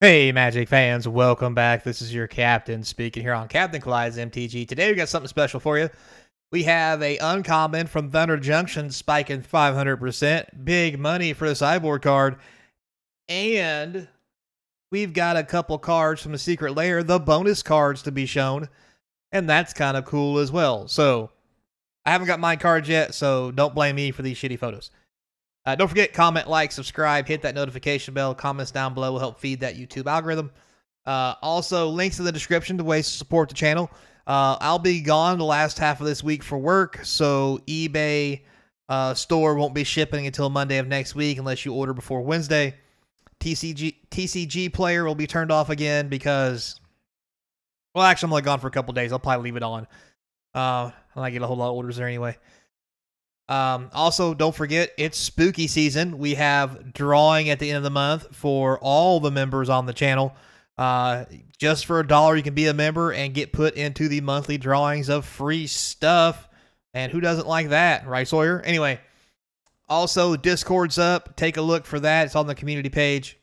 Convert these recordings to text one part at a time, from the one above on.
Hey, Magic fans, welcome back. This is your captain speaking here on Capnclydes MTG. Today we got something special for you. We have a uncommon from Thunder Junction spiking 500%. Big money for the sideboard card. And we've got a couple cards from the secret lair, the bonus cards to be shown. And that's kind of cool as well. So, I haven't got my cards yet, so don't blame me for these shitty photos. Don't forget, comment, like, subscribe, hit that notification bell. Comments down below will help feed that YouTube algorithm. Also, links in the description to ways to support the channel. I'll be gone the last half of this week for work, so eBay store won't be shipping until Monday of next week unless you order before Wednesday. TCG player will be turned off again because, well, actually, I'm only gone for a couple days. I'll probably leave it on. I get a whole lot of orders there anyway. Also, don't forget, it's spooky season. We have drawing at the end of the month for all the members on the channel. Just for $1, you can be a member and get put into the monthly drawings of free stuff. And who doesn't like that, right, Sawyer? Anyway, also, Discord's up. Take a look for that. It's on the community page.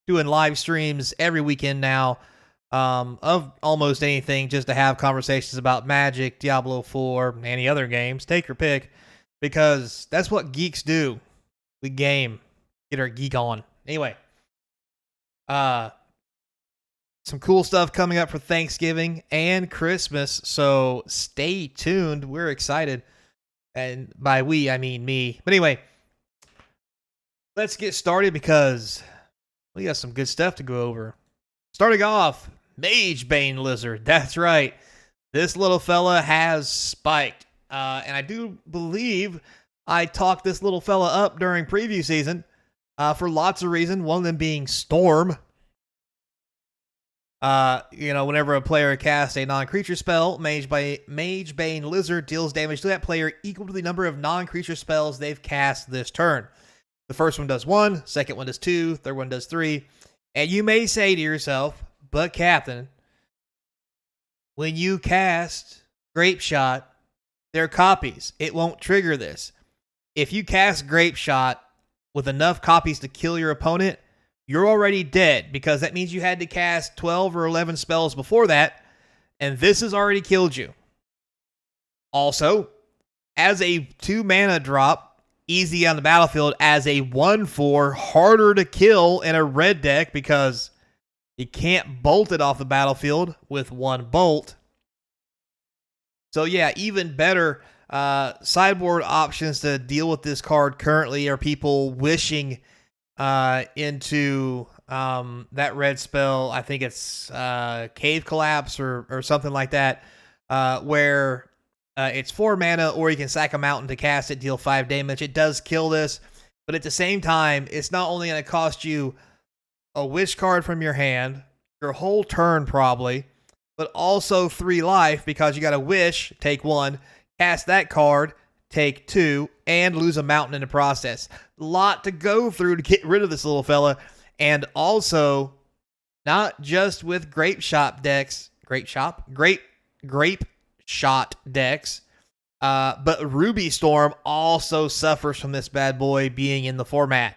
Doing live streams every weekend now. Of almost anything, just to have conversations about Magic, Diablo 4, any other games. Take your pick, because that's what geeks do. We game, get our geek on. Anyway, some cool stuff coming up for Thanksgiving and Christmas, so stay tuned. We're excited, and by we, I mean me. But anyway, let's get started because we got some good stuff to go over. Starting off, Mage Bane Lizard. That's right. This little fella has spiked. And I do believe I talked this little fella up during preview season for lots of reasons. One of them being Storm. Whenever a player casts a non-creature spell, Mage Bane Lizard deals damage to that player equal to the number of non-creature spells they've cast this turn. The first one does 1, second one does 2, third one does 3. And you may say to yourself, but Captain, when you cast Grape Shot, they're copies. It won't trigger this. If you cast Grape Shot with enough copies to kill your opponent, you're already dead, because that means you had to cast 12 or 11 spells before that, and this has already killed you. Also, as a 2-mana drop, easy on the battlefield, as a 1/4, harder to kill in a red deck because you can't bolt it off the battlefield with 1 bolt. So yeah, even better sideboard options to deal with this card currently are people wishing into that red spell. I think it's Cave Collapse or something like that, where it's 4 mana, or you can sack a mountain to cast it, deal 5 damage. It does kill this, but at the same time, it's not only going to cost you a wish card from your hand, your whole turn probably, but also 3 life, because you got a wish, take 1, cast that card, take 2, and lose a mountain in the process. A lot to go through to get rid of this little fella. And also, not just with grape shot decks, grape shot decks, but Ruby Storm also suffers from this bad boy being in the format.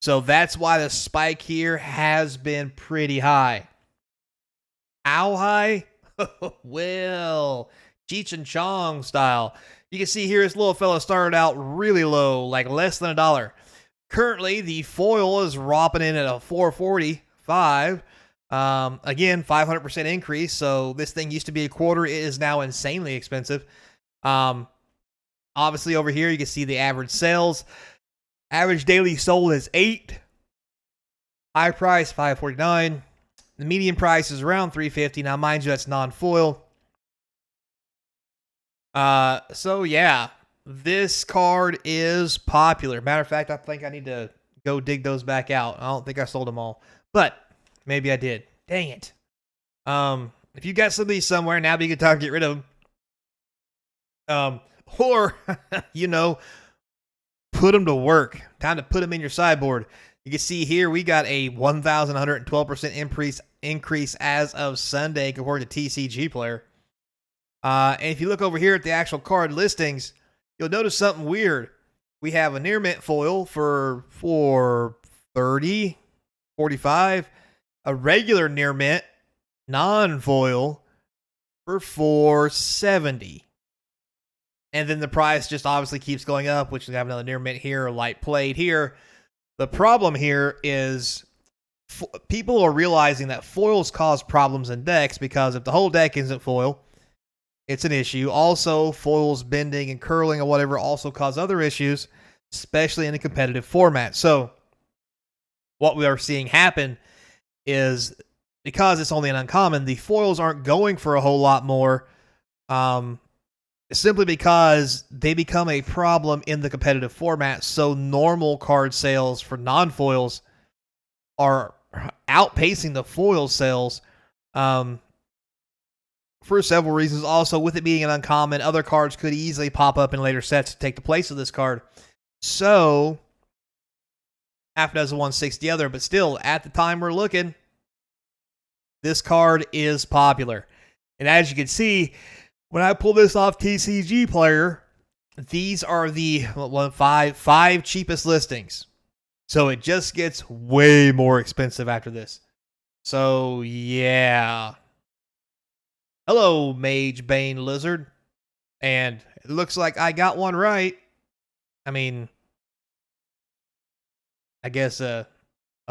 So that's why the spike here has been pretty high. How high? Well, Cheech and Chong style. You can see here this little fella started out really low, like less than $1. Currently, the foil is ropping in at a 445. Again, 500% increase. So this thing used to be $0.25. It is now insanely expensive. Obviously, over here, you can see the average sales. Average daily sold is 8. High price, $5.49. The median price is around $3.50. Now, mind you, that's non-foil. So yeah, this card is popular. Matter of fact, I think I need to go dig those back out. I don't think I sold them all, but maybe I did. Dang it. If you got some of these somewhere, now be a good time to get rid of them. Or, put them to work. Time to put them in your sideboard. You can see here we got a 1,112% increase as of Sunday compared to TCG player. And if you look over here at the actual card listings, you'll notice something weird. We have a near mint foil for $430, $45. A regular near mint, non-foil, for $470. And then the price just obviously keeps going up, which we have another near mint here, a light plate here. The problem here is people are realizing that foils cause problems in decks, because if the whole deck isn't foil, it's an issue. Also, foils bending and curling or whatever also cause other issues, especially in a competitive format. So what we are seeing happen is, because it's only an uncommon, the foils aren't going for a whole lot more, simply because they become a problem in the competitive format. So normal card sales for non-foils are outpacing the foil sales for several reasons. Also, with it being an uncommon, other cards could easily pop up in later sets to take the place of this card. So half dozen 160 other, but still, at the time we're looking, this card is popular. And as you can see, when I pull this off TCG Player, these are the five cheapest listings. So it just gets way more expensive after this. So yeah. Hello, Mage, Bane, Lizard. And it looks like I got one right. I mean, I guess a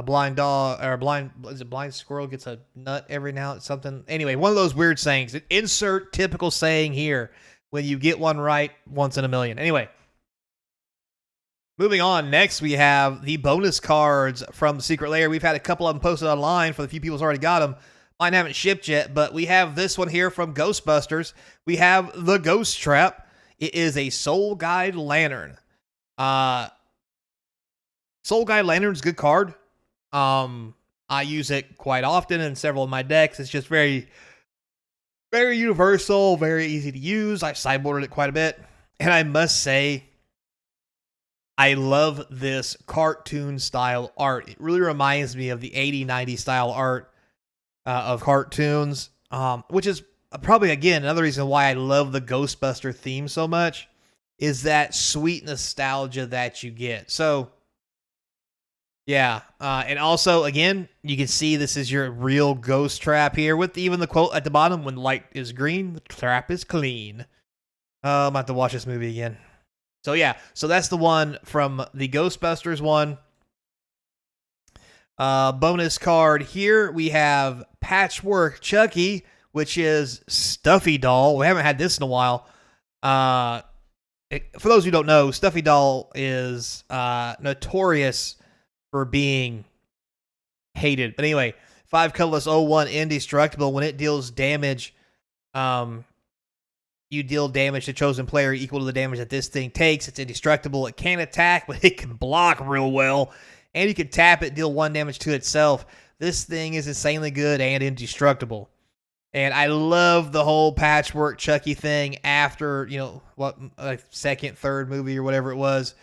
blind dog, or a blind squirrel gets a nut every now and something. Anyway, one of those weird sayings. Insert typical saying here when you get one right once in a million. Anyway, moving on. Next, we have the bonus cards from the Secret Lair. We've had a couple of them posted online for the few people who's already got them. Mine haven't shipped yet, but we have this one here from Ghostbusters. We have the Ghost Trap. It is a Soul Guide Lantern. Soul Guide Lantern's a good card. I use it quite often in several of my decks. It's just very, very universal, very easy to use. I've sideboarded it quite a bit. And I must say, I love this cartoon style art. It really reminds me of the 80s, 90s style art of cartoons, which is probably, again, another reason why I love the Ghostbuster theme so much, is that sweet nostalgia that you get. So, yeah, and also, again, you can see this is your real ghost trap here, with even the quote at the bottom, when light is green, the trap is clean. I'm about to watch this movie again. So yeah, so that's the one from the Ghostbusters one. Bonus card here, we have Patchwork Chucky, which is Stuffy Doll. We haven't had this in a while. For those who don't know, Stuffy Doll is notorious for being hated. But anyway, 5 colorless 01 indestructible. When it deals damage, you deal damage to chosen player equal to the damage that this thing takes. It's indestructible. It can't attack, but it can block real well. And you can tap it, deal 1 damage to itself. This thing is insanely good and indestructible. And I love the whole Patchwork Chucky thing after, like second, third movie or whatever it was,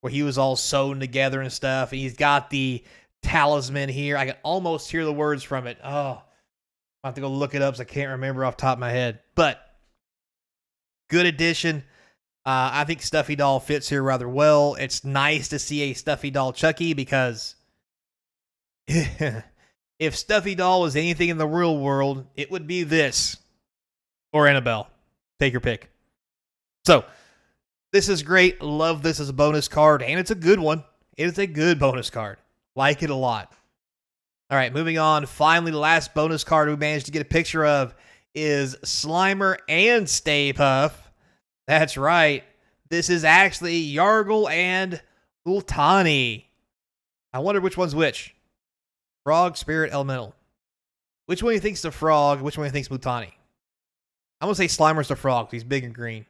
where he was all sewn together and stuff. And he's got the talisman here. I can almost hear the words from it. Oh, I have to go look it up because I can't remember off the top of my head. But good addition. I think Stuffy Doll fits here rather well. It's nice to see a Stuffy Doll Chucky, because if Stuffy Doll was anything in the real world, it would be this. Or Annabelle. Take your pick. So, this is great. Love this as a bonus card, and it's a good one. It is a good bonus card. Like it a lot. All right, moving on. Finally, the last bonus card we managed to get a picture of is Slimer and Stay Puft. That's right. This is actually Yargle and Ultani. I wonder which one's which. Frog, Spirit, Elemental. Which one do you think's the frog? Which one do you think's Multani? I'm going to say Slimer's the frog. He's big and green.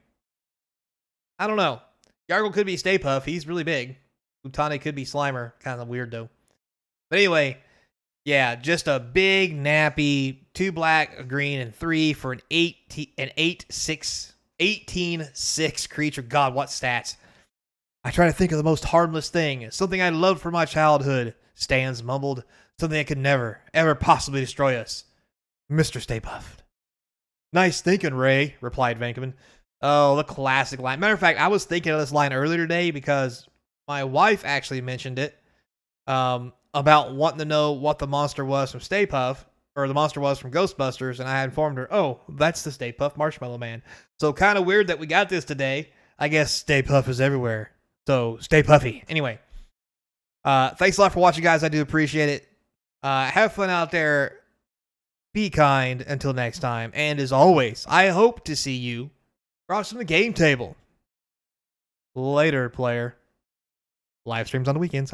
I don't know. Yargle could be Stay Puft. He's really big. Multani could be Slimer. Kind of weird, though. But anyway, yeah, just a big, nappy, 2 black, a green, and 3 for an 18/6 creature. God, what stats. I try to think of the most harmless thing. Something I loved from my childhood. Stans mumbled. Something that could never, ever possibly destroy us. Mr. Stay Puft. Nice thinking, Ray, replied Vankeman. Oh, the classic line. Matter of fact, I was thinking of this line earlier today because my wife actually mentioned it. about wanting to know what the monster was from Stay Puft, or the monster was from Ghostbusters, and I had informed her, oh, that's the Stay Puft Marshmallow Man. So kind of weird that we got this today. I guess Stay Puft is everywhere. So stay puffy. Anyway, thanks a lot for watching, guys. I do appreciate it. Have fun out there. Be kind until next time. And as always, I hope to see you across from the game table. Later, player. Live streams on the weekends.